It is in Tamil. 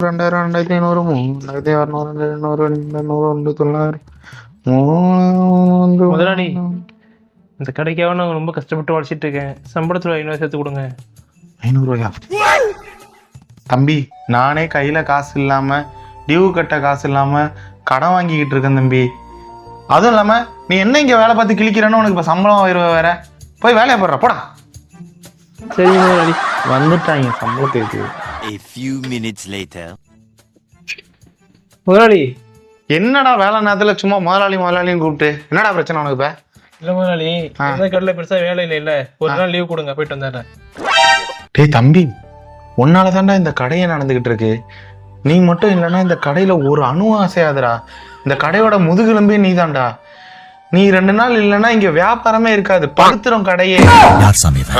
2000, 2500, 3600, 200, 800, 900. முதலாளி, இந்த கடைக்காக நான் ரொம்ப கஷ்டப்பட்டு உழைச்சிட்டு இருக்கேன். சம்பளத்துல 500 சேர்த்து கொடுங்க. 500 ரூபாயா? தம்பி, நானே கையில காசு இல்லாம டியூ கட்ட காசு இல்லாம கடன் வாங்கிக்கிட்டு இருக்கேன் தம்பி. அதுவும் இல்லாம நீ என்ன இங்க வேலை பார்த்து கிழிக்கிறேன்னு உனக்கு இப்ப சம்பளம் வேற. போய் வேலையை போடுற போடா. சரி முதலாளி. வந்துட்டாங்க சம்பளத்துக்கு. A few minutes later. முதலாளி, என்னடா வேலை நேரத்துல சும்மா முதலாளின்னு கூப்பிட்டு என்னடா பிரச்சனை உனக்கு இப்ப? இல்ல முதலாளி, இந்த கடையில பெருசா வேலை இல்ல. ஒரு நாள் லீவ் கொடுங்க, போயிட்டு வந்துடுறேன். டேய் தம்பி, உன்னால தான்டா இந்த கடையை நடந்துகிட்டு இருக்கு. நீ மட்டும் இல்லைன்னா இந்த கடையில ஒரு அணுவும் அசையாதுடா. இந்த கடையோட முதுகெலும்பே நீ தான்டா. நீ 2 நாள் இல்லைன்னா இங்க வியாபாரமே இருக்காது. படுத்துறோம் கடையே. யார் சாமி இவன்?